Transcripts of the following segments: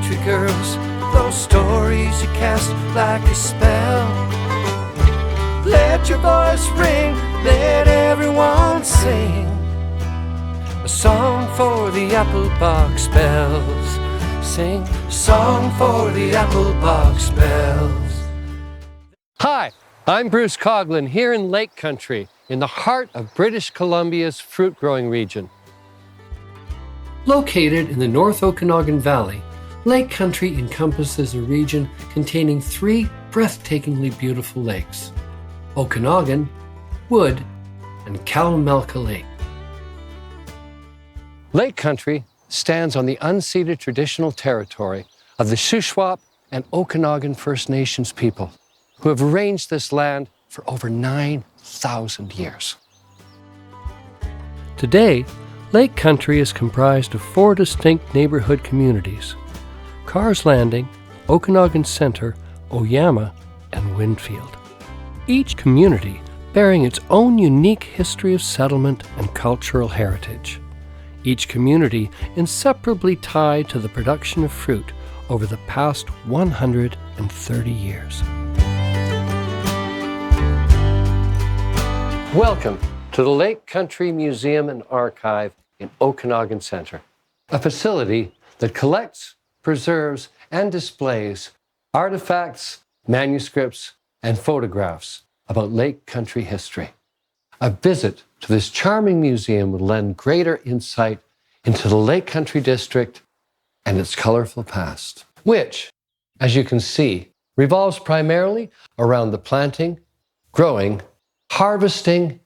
country girls, those stories you cast like a spell. Let your voice ring, let everyone sing a song for the apple box bells. Sing a song for the apple box bells. Hi, I'm Bruce Coughlan here in Lake Country, in the heart of British Columbia's fruit-growing region. Located in the North Okanagan Valley, Lake Country encompasses a region containing 3 breathtakingly beautiful lakes: Okanagan, Wood, and Kalamalka Lake. Lake Country stands on the unceded traditional territory of the Shuswap and Okanagan First Nations people, who have arranged this land for over 9,000 years. Today, Lake Country is comprised of 4 distinct neighborhood communities: Carr's Landing, Okanagan Center, Oyama, and Winfield. Each community bearing its own unique history of settlement and cultural heritage. Each community inseparably tied to the production of fruit over the past 130 years. Welcome to the Lake Country Museum and Archive in Okanagan Center, a facility that collects, preserves, and displays artifacts, manuscripts, and photographs about Lake Country history. A visit to this charming museum will lend greater insight into the Lake Country district and its colorful past, which, as you can see, revolves primarily around the planting, growing, harvesting,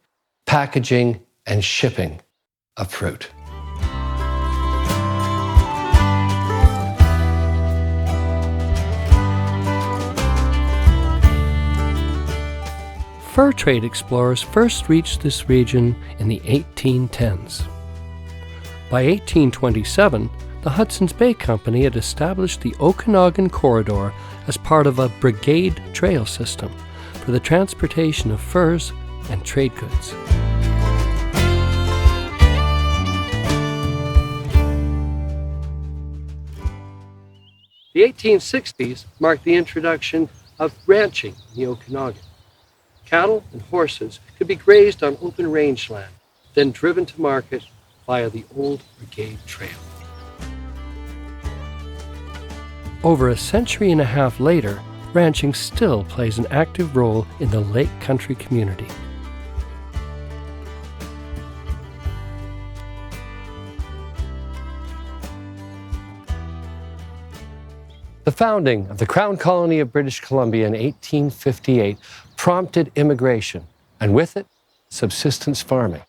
packaging, and shipping of fruit. Fur trade explorers first reached this region in the 1810s. By 1827, the Hudson's Bay Company had established the Okanagan Corridor as part of a brigade trail system for the transportation of furs and trade goods. The 1860s marked the introduction of ranching in the Okanagan. Cattle and horses could be grazed on open rangeland, then driven to market via the old Brigade Trail. Over a century and a half later, ranching still plays an active role in the Lake Country community. The founding of the Crown Colony of British Columbia in 1858 prompted immigration, and with it, subsistence farming.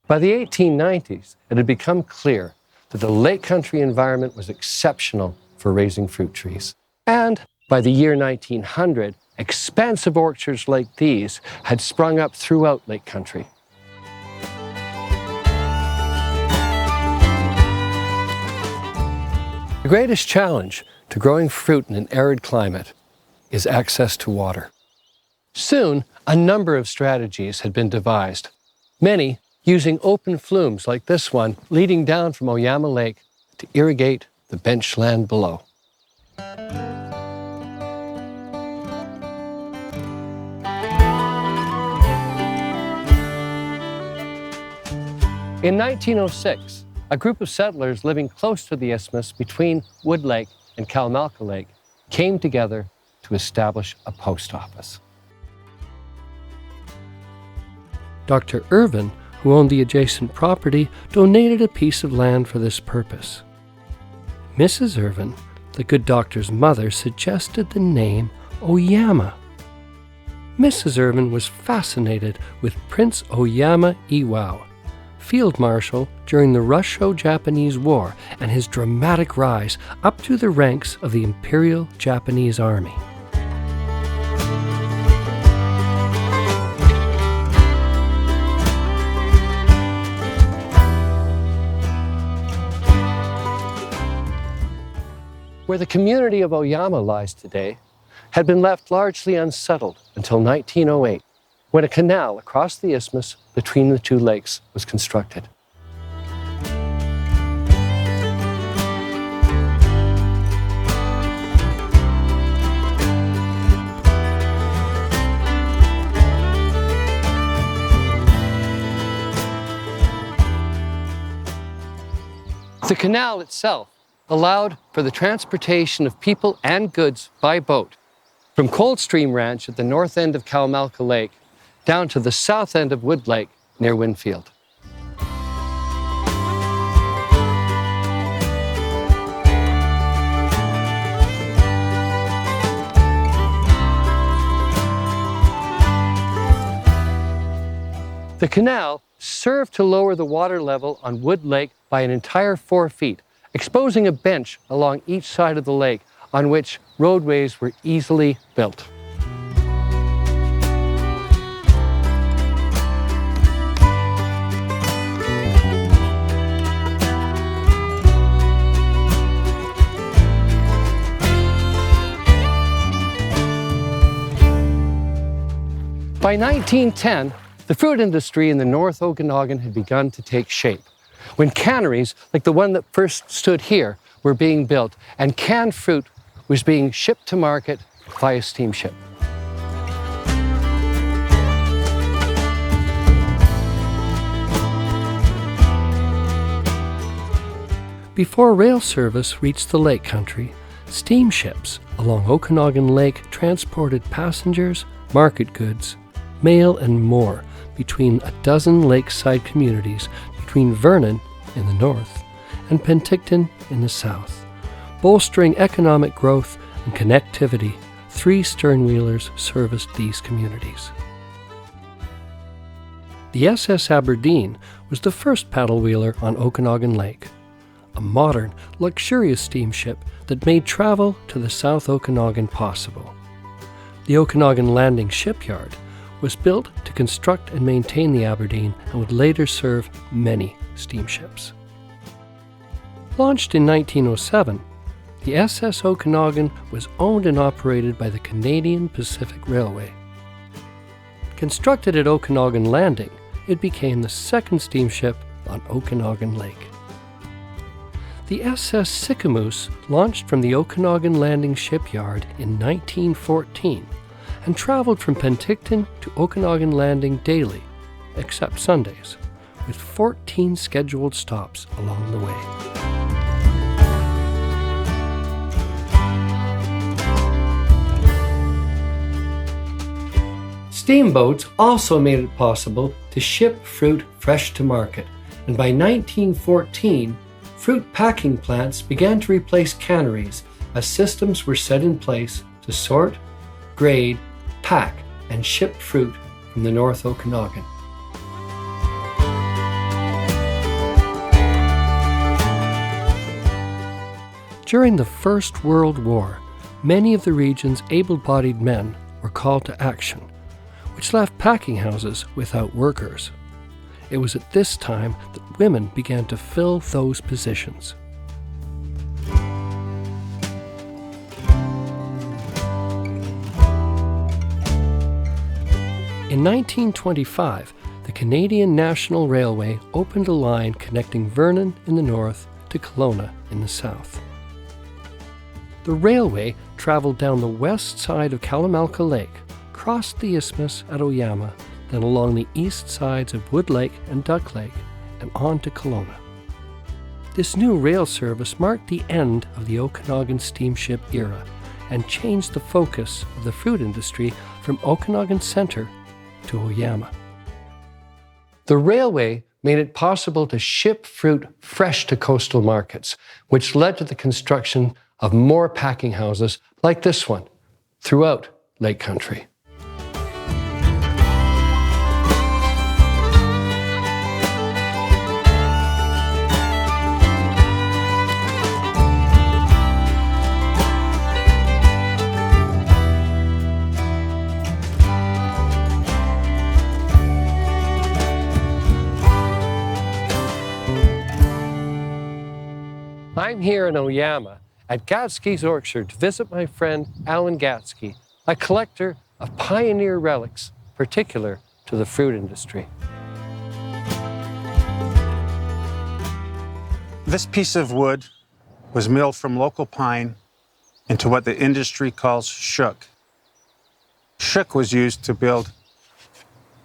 By the 1890s, it had become clear that the Lake Country environment was exceptional for raising fruit trees. And by the year 1900, expansive orchards like these had sprung up throughout Lake Country. The greatest challenge to growing fruit in an arid climate is access to water. Soon, a number of strategies had been devised, many using open flumes like this one leading down from Oyama Lake to irrigate the benchland below. In 1906, a group of settlers living close to the isthmus between Wood Lake and Kalamalka Lake came together to establish a post office. Dr. Irvin, who owned the adjacent property, donated a piece of land for this purpose. Mrs. Irvin, the good doctor's mother, suggested the name Oyama. Mrs. Irvin was fascinated with Prince Oyama Iwao, Field Marshal during the Russo-Japanese War and his dramatic rise up through the ranks of the Imperial Japanese Army. Where the community of Oyama lies today had been left largely unsettled until 1908, when a canal across the isthmus between the two lakes was constructed. The canal itself allowed for the transportation of people and goods by boat from Coldstream Ranch at the north end of Kalamalka Lake down to the south end of Wood Lake near Winfield. The canal served to lower the water level on Wood Lake by an entire 4 feet, exposing a bench along each side of the lake on which roadways were easily built. By 1910, the fruit industry in the North Okanagan had begun to take shape, when canneries, like the one that first stood here, were being built, and canned fruit was being shipped to market via steamship. Before rail service reached the lake country, steamships along Okanagan Lake transported passengers, market goods, mail, and more between a dozen lakeside communities between Vernon in the north and Penticton in the south. Bolstering economic growth and connectivity, 3 sternwheelers serviced these communities. The SS Aberdeen was the first paddle wheeler on Okanagan Lake, a modern, luxurious steamship that made travel to the South Okanagan possible. The Okanagan Landing Shipyard was built to construct and maintain the Aberdeen and would later serve many steamships. Launched in 1907, the SS Okanagan was owned and operated by the Canadian Pacific Railway. Constructed at Okanagan Landing, it became the second steamship on Okanagan Lake. The SS Sicamous launched from the Okanagan Landing Shipyard in 1914 and traveled from Penticton to Okanagan Landing daily, except Sundays, with 14 scheduled stops along the way. Steamboats also made it possible to ship fruit fresh to market, and by 1914, fruit packing plants began to replace canneries as systems were set in place to sort, grade, pack, and ship fruit from the North Okanagan. During the First World War, many of the region's able-bodied men were called to action, which left packing houses without workers. It was at this time that women began to fill those positions. In 1925, the Canadian National Railway opened a line connecting Vernon in the north to Kelowna in the south. The railway traveled down the west side of Kalamalka Lake, crossed the isthmus at Oyama, then along the east sides of Wood Lake and Duck Lake, and on to Kelowna. This new rail service marked the end of the Okanagan steamship era and changed the focus of the fruit industry from Okanagan Centre to Oyama. The railway made it possible to ship fruit fresh to coastal markets, which led to the construction of more packing houses like this one throughout Lake Country. I'm here in Oyama at Gatzke's orchard to visit my friend Alan Gatzke, a collector of pioneer relics particular to the fruit industry. This piece of wood was milled from local pine into what the industry calls shook. Shook was used to build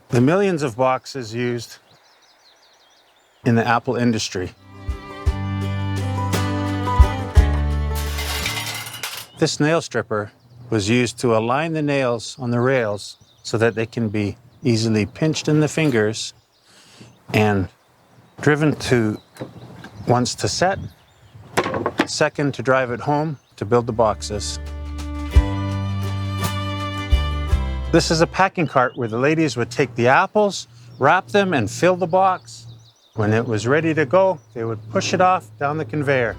the millions of boxes used in the apple industry. This nail stripper was used to align the nails on the rails so that they can be easily pinched in the fingers and driven to, once to set, second to drive it home to build the boxes. This is a packing cart where the ladies would take the apples, wrap them, and fill the box. When it was ready to go, they would push it off down the conveyor.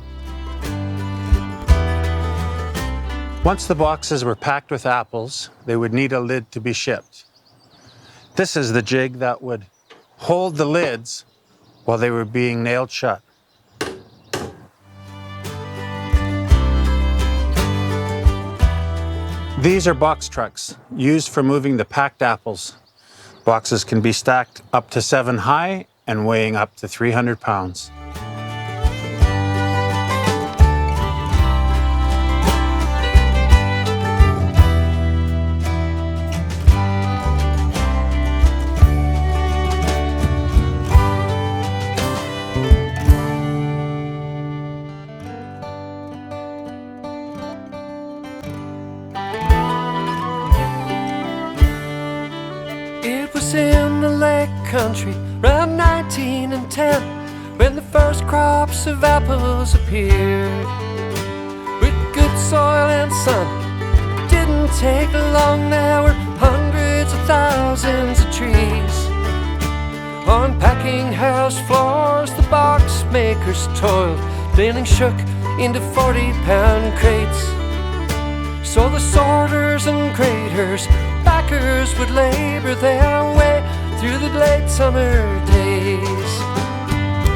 Once the boxes were packed with apples, they would need a lid to be shipped. This is the jig that would hold the lids while they were being nailed shut. These are box trucks used for moving the packed apples. Boxes can be stacked up to 7 high and weighing up to 300 pounds. In the lake country, round 1910, when the first crops of apples appeared. With good soil and sun, it didn't take long, there were hundreds of thousands of trees. On packing house floors, the box makers toiled, baling shook into 40-pound crates. So the sorters and graders, packers would labor their way through the late summer days.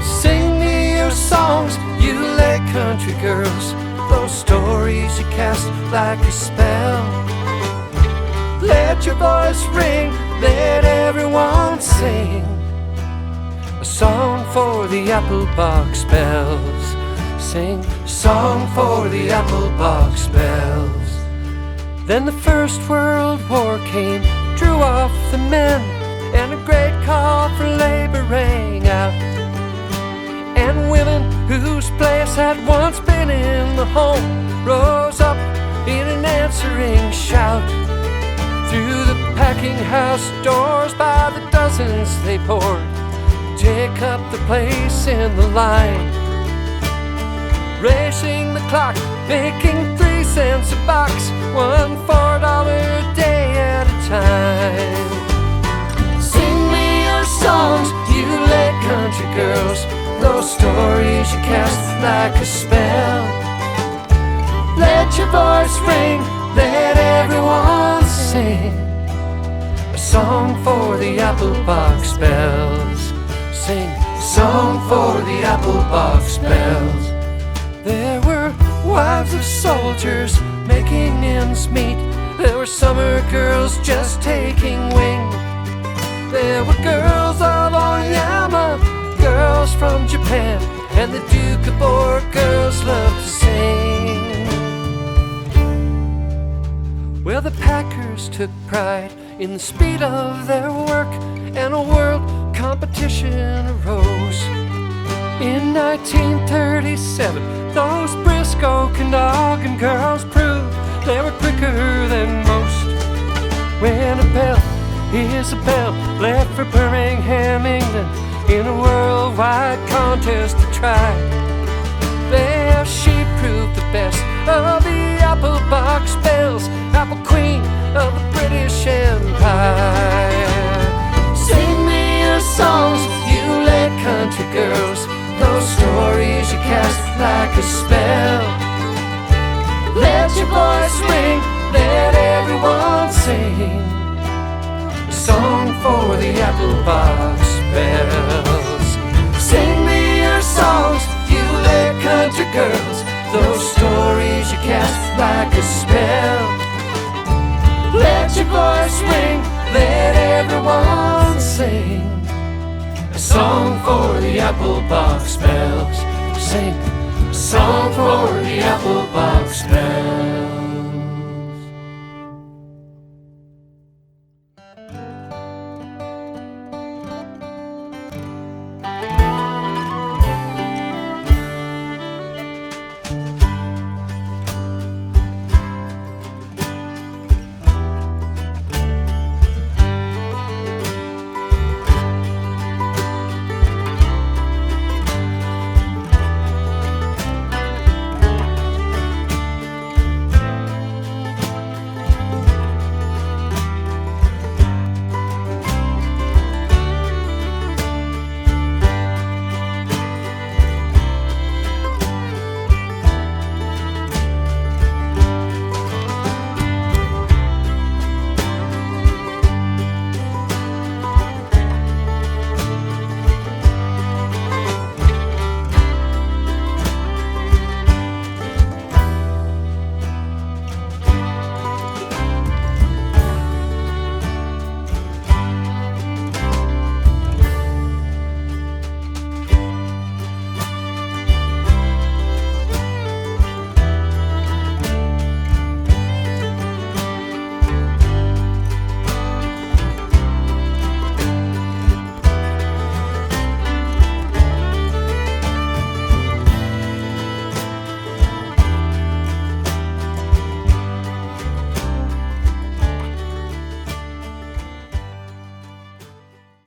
Sing me your songs, you lake country girls, those stories you cast like a spell. Let your voice ring, let everyone sing a song for the apple box bells. Sing a song for the apple box bells. Then the First World War came, drew off the men, and a great call for labor rang out. And women whose place had once been in the home rose up in an answering shout. Through the packing house doors by the dozens they poured, take up the place in the line. Racing the clock, making 3 cents a box, $1 $4 a day at a time. Sing me your songs, you lake country girls, those stories you cast like a spell. Let your voice ring, let everyone sing a song for the apple box bells. Sing a song for the apple box bells. There were wives of soldiers making ends meet. There were summer girls just taking wing. There were girls of Oyama, girls from Japan, and the Duke of Boer girls loved to sing. Well, the packers took pride in the speed of their work, and a world competition arose. In 1937, those brisk Okanagan girls proved they were quicker than most. When a belle, Isabel, left for Birmingham, England, in a worldwide contest to try, there she proved the best of the apple box bells, apple queen of the British Empire. Sing me your songs, you lake country girls, those stories you cast like a spell. Let your voice ring, let everyone sing a song for the apple box bells. Sing me your songs, you lake country girls, those stories you cast like a spell. Let your voice ring, let everyone sing a song for the apple box bells. Sing a song for the apple box bells.